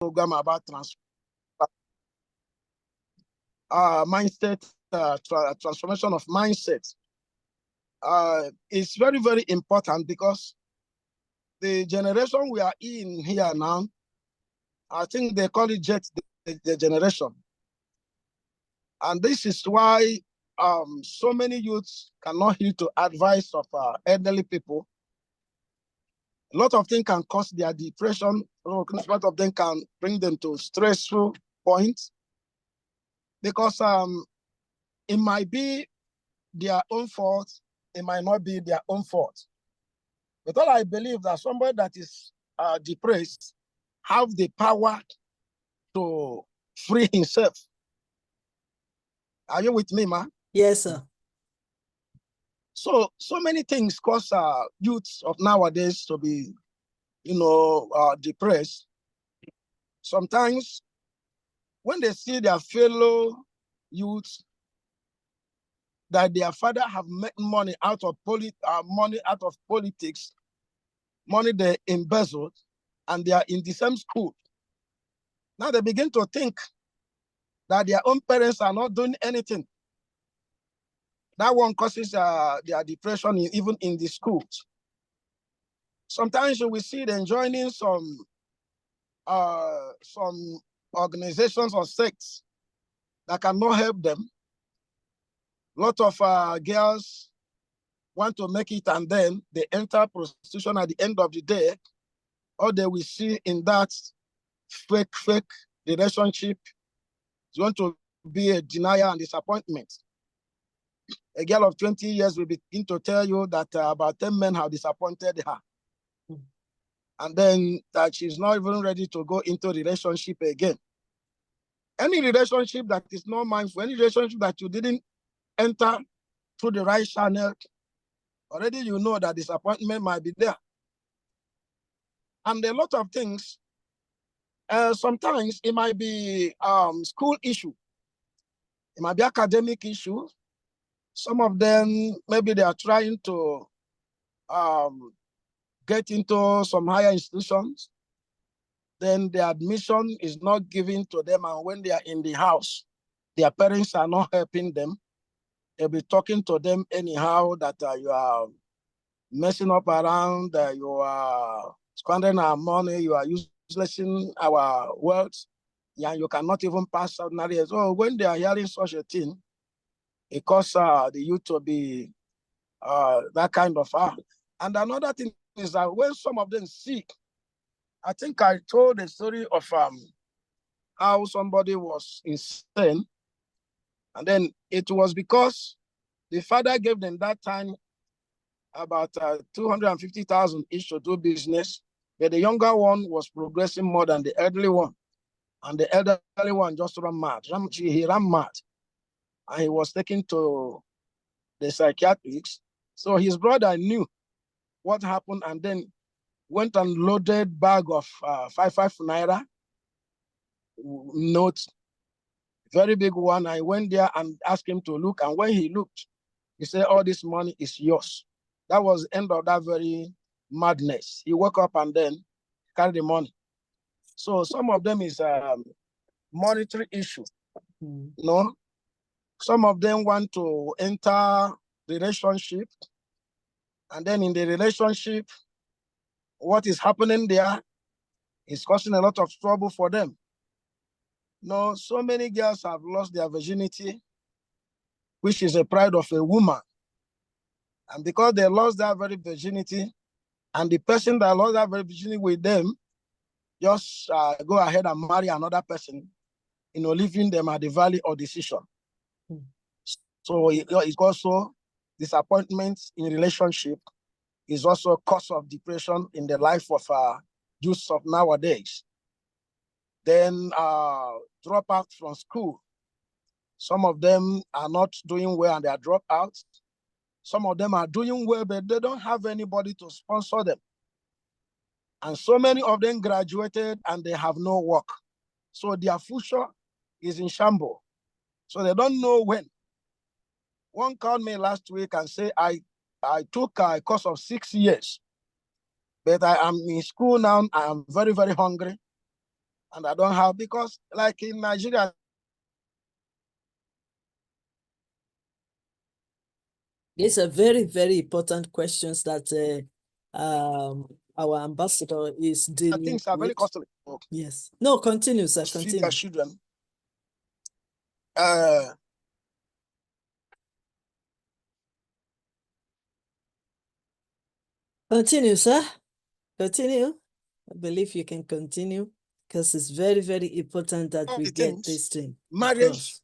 program about mindset, transformation of mindset. It's very, very important because the generation we are in here now, I think they call it the generation. And this is why so many youths cannot heed to advice of elderly people. A lot of things can cause their depression. A lot of them can bring them to stressful points because it might be their own fault. It might not be their own fault. But all I believe that somebody that is depressed have the power to free himself. Are you with me, man? Yes, sir. So many things cause youths of nowadays to be, depressed. Sometimes when they see their fellow youths that their father have made money out of politics, money they embezzled, and they are in the same school. Now they begin to think that their own parents are not doing anything. That one causes their depression even in the schools. Sometimes you will see them joining some organizations or sects that cannot help them. A lot of girls want to make it, and then they enter prostitution at the end of the day. Or they will see in that fake relationship is going to be a denial and disappointment. A girl of 20 years will begin to tell you that about 10 men have disappointed her. And then that she's not even ready to go into a relationship again. Any relationship that is not mindful, any relationship that you didn't enter through the right channel, already you know that disappointment might be there. And a lot of things, sometimes it might be school issue. It might be academic issue. Some of them, maybe they are trying to get into some higher institutions. Then the admission is not given to them. And when they are in the house, their parents are not helping them. They'll be talking to them anyhow that you are messing up around, you are squandering our money, you are uselessing our wealth, and you cannot even pass out. So when they are hearing such a thing, it causes the youth to be that kind of. And another thing is that when some of them sick, I think I told the story of how somebody was insane, and then it was because the father gave them that time about 250,000 each to do business, but the younger one was progressing more than the elderly one, and the elderly one just ran mad. He ran mad, and he was taken to the psychiatrists. So his brother knew what happened, and then went and loaded bag of 5 naira notes, very big one. I went there and asked him to look, and when he looked, he said, "All this money is yours." That was the end of that very madness. He woke up and then carried the money. So some of them is monetary issue. Some of them want to enter relationship, and then in the relationship, what is happening there is causing a lot of trouble for them. So many girls have lost their virginity, which is a pride of a woman. And because they lost that very virginity, and the person that lost that very virginity with them just go ahead and marry another person, leaving them at the valley of decision. So it's also disappointment in relationship is also a cause of depression in the life of youth of nowadays. Then drop out from school. Some of them are not doing well and they are dropped out. Some of them are doing well, but they don't have anybody to sponsor them. And so many of them graduated and they have no work. So their future is in shambles. So they don't know when. One called me last week and said, I took a course of 6 years, but I am in school now. I am very, very hungry. and I don't have, because like in Nigeria, these are very, very important questions that our ambassador is dealing things are very with. costly. Yes. No, continue, sir. Feed Continue. their children. Continue, sir. Continue. I believe you can continue, because it's very, very important that we get this thing. Marriage.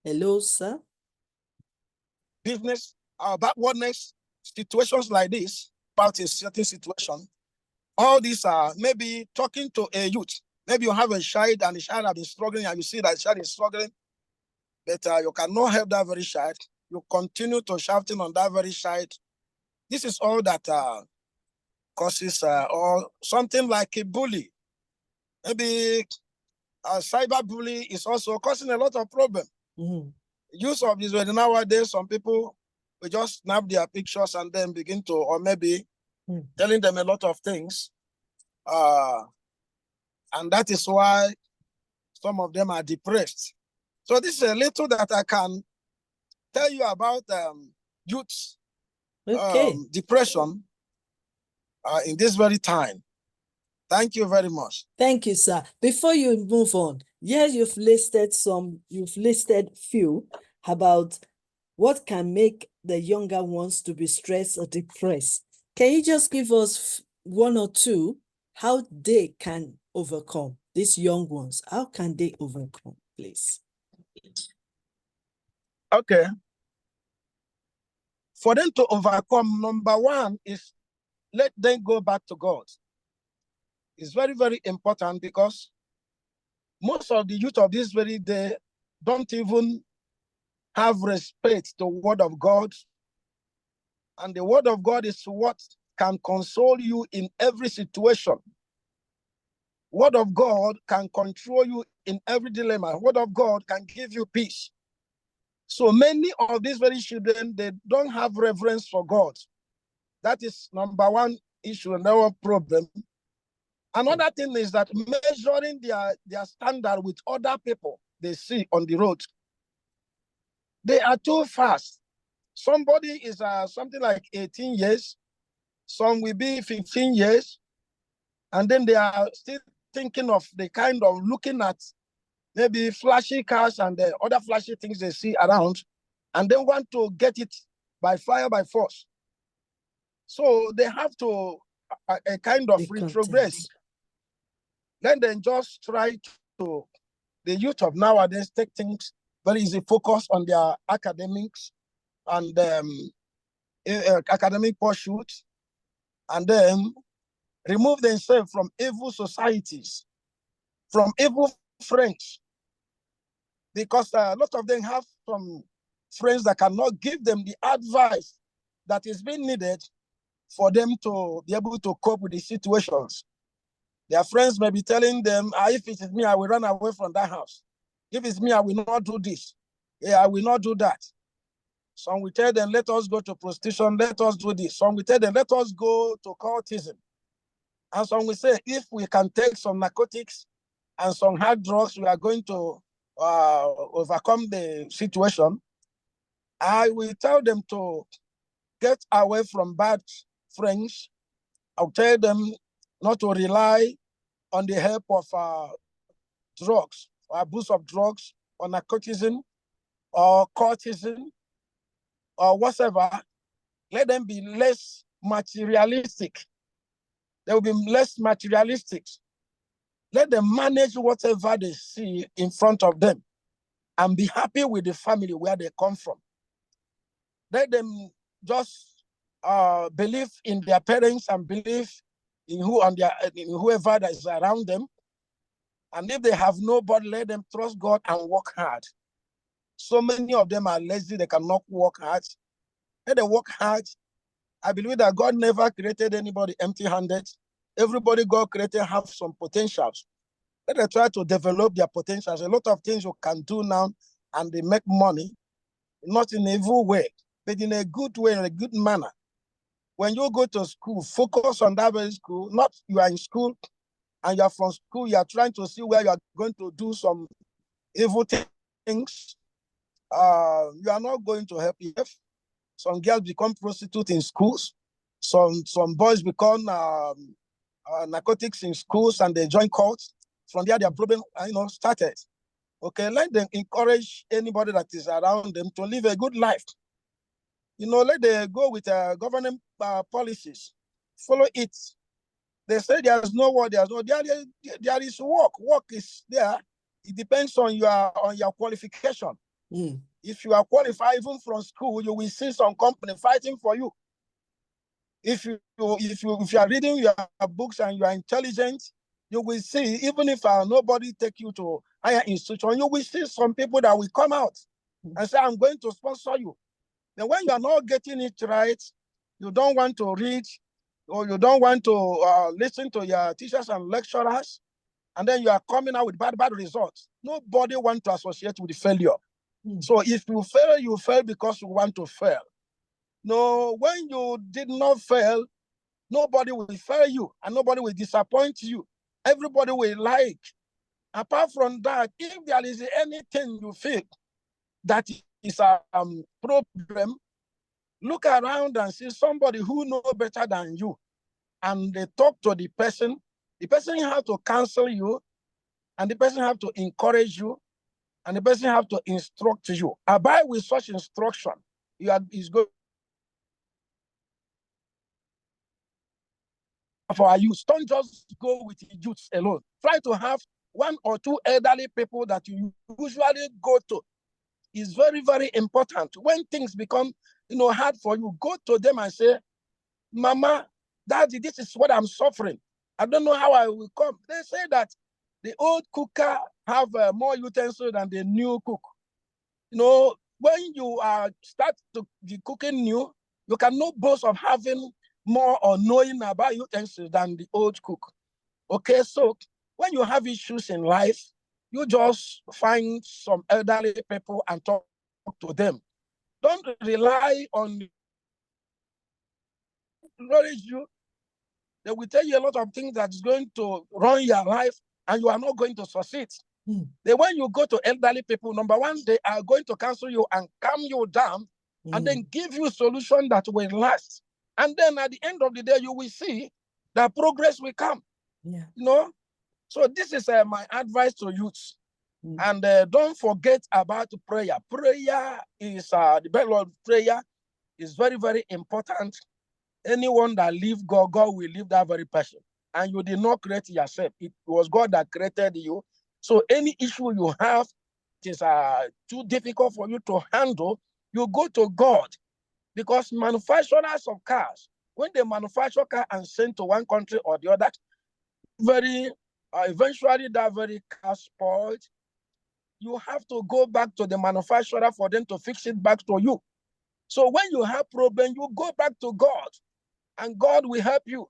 Hello, sir. Business, backwardness, situations like this, about a certain situation. All these are maybe talking to a youth. Maybe you have a child and the child has been struggling, and you see that the child is struggling, but you cannot help that very child. You continue to shouting on that very child. This is all that causes, or something like a bully. Maybe cyber bully is also causing a lot of problem. Use of this nowadays, some people will just snap their pictures and then begin to, or maybe telling them a lot of things. And that is why some of them are depressed. So this is a little that I can tell you about youth depression in this very time. Thank you very much. Thank you, sir. Before you move on, yes, you've listed few about what can make the younger ones to be stressed or depressed. Can you just give us one or two how they can overcome, these young ones? How can they overcome, please? Okay. For them to overcome, number one is let them go back to God. It's very, very important, because most of the youth of this very day don't even have respect to the word of God. And the word of God is what can console you in every situation. Word of God can control you in every dilemma. Word of God can give you peace. So many of these very children, they don't have reverence for God. That is number one issue and our problem. Another thing is that measuring their standard with other people they see on the road. They are too fast. Somebody is something like 18 years. Some will be 15 years. And then they are still thinking of the kind of looking at maybe flashy cars and the other flashy things they see around, and then want to get it by fire, by force. So they have to a kind of retrogress. Then they just try to, the youth of nowadays take things very easy, focus on their academics and academic pursuits, and then remove themselves from evil societies, from evil friends, because a lot of them have some friends that cannot give them the advice that is being needed for them to be able to cope with the situations. Their friends may be telling them, if it is me, I will run away from that house. If it's me, I will not do this. I will not do that. Some will tell them, let us go to prostitution, let us do this. Some will tell them, let us go to cultism. And some will say, if we can take some narcotics and some hard drugs, we are going to overcome the situation. I will tell them to get away from bad friends. I'll tell them not to rely on the help of drugs, or abuse of drugs, or narcotism, or cultism, or whatever. Let them be less materialistic. They will be less materialistic. Let them manage whatever they see in front of them and be happy with the family where they come from. Let them just believe in their parents and believe in whoever that is around them. And if they have nobody, let them trust God and work hard. So many of them are lazy, they cannot work hard. Let them work hard. I believe that God never created anybody empty-handed. Everybody God created have some potentials. Let them try to develop their potentials. A lot of things you can do now, and they make money, not in an evil way, but in a good way, in a good manner. when you go to school, focus on that very school. Not you are in school and you are from school, you are trying to see where you are going to do some evil things. You are not going to help yourself. Some girls become prostitutes in schools. Some boys become narcotics in schools and they join cults. From there, their problem, started. Okay, let them encourage anybody that is around them to live a good life. Let them go with government policies. Follow it. They say there's no work, there is work. Work is there. It depends on your qualification. Mm. If you are qualified even from school, you will see some company fighting for you. If you are reading your books and you are intelligent, you will see, even if nobody take you to higher institution, you will see some people that will come out and say, I'm going to sponsor you. Then when you are not getting it right, you don't want to read or you don't want to listen to your teachers and lecturers, and then you are coming out with bad results. Nobody wants to associate with failure. So if you fail because you want to fail. No, when you did not fail, nobody will fail you and nobody will disappoint you. Everybody will like. Apart from that, if there is anything you feel that is a problem, look around and see somebody who knows better than you. And they talk to the person. The person have to counsel you, and the person have to encourage you, and the person have to instruct you. Abide with such instruction. Is going for our youth. Don't just go with the youths alone. Try to have one or two elderly people that you usually go to. It's very, very important. When things become, hard for you, go to them and say, Mama, Daddy, this is what I'm suffering. I don't know how I will come. They say that the old cooker have more utensils than the new cook. When you start to be cooking new, you cannot boast of having more or knowing about utensils than the old cook. Okay, so when you have issues in life, you just find some elderly people and talk to them. Don't rely on knowledge you. They will tell you a lot of things that's going to run your life and you are not going to succeed. Then when you go to elderly people, number one, they are going to counsel you and calm you down and then give you a solution that will last. And then at the end of the day, you will see that progress will come. Yeah. So this is my advice to youths. And don't forget about prayer. Prayer is the best of prayer is very, very important. Anyone that lives God, God will live that very person. And you did not create yourself. It was God that created you. So any issue you have is too difficult for you to handle, you go to God. Because manufacturers of cars, when they manufacture car and send to one country or the other, eventually that very car spoiled, you have to go back to the manufacturer for them to fix it back to you. So when you have problem, you go back to God, and God will help you.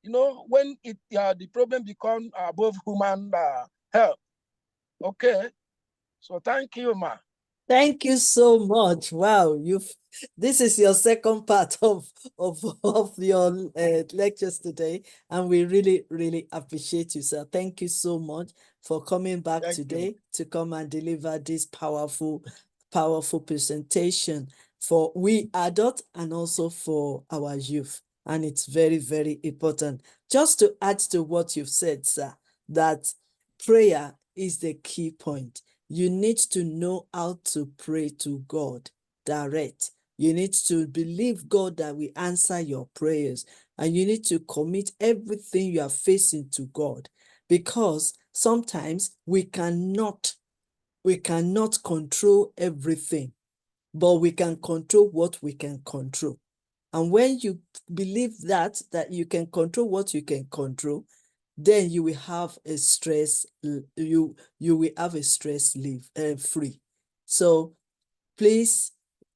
When the problem becomes above human help. Okay. So thank you, ma. Thank you so much. Wow, this is your second part of your lectures today, and we really, really appreciate you, sir. Thank you so much for coming back today to come and deliver this powerful presentation for we adults and also for our youth. And it's very, very important. Just to add to what you've said, sir, that prayer is the key point. You need to know how to pray to God direct. You need to believe God that will answer your prayers, and you need to commit everything you are facing to God, because sometimes we cannot control everything, but we can control what we can control. And when you believe that you can control what you can control, then you will have a stress, you will have a stress free. So please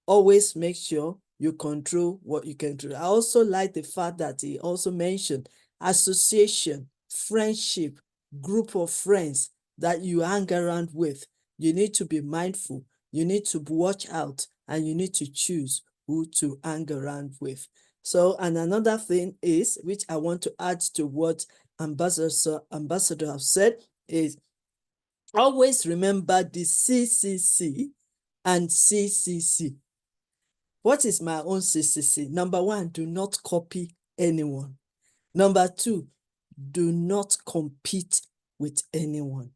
always make sure you control what you can do. I also like the fact that he also mentioned association, friendship, group of friends that you hang around with. You need to be mindful. You need to watch out, and you need to choose who to hang around with. So, and another thing is, which I want to add to what Ambassador have said, is always remember the CCC and CCC. What is my own CCC? Number one, do not copy anyone. Number two, do not compete with anyone.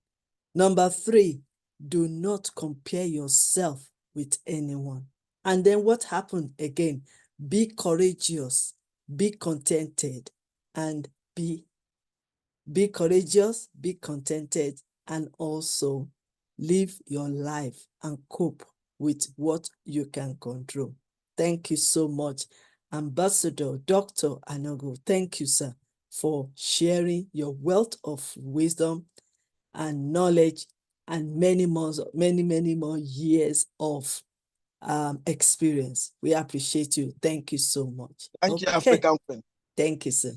Number three, do not compare yourself with anyone. And then what happened again? Be courageous, be contented, and be courageous, be contented, and also live your life and cope with what you can control. Thank you so much, Ambassador Dr. Anagwu. Thank you, sir, for sharing your wealth of wisdom and knowledge and many more years of experience. We appreciate you. Thank you so much. Thank you, Okay. African Queen. Thank you, sir.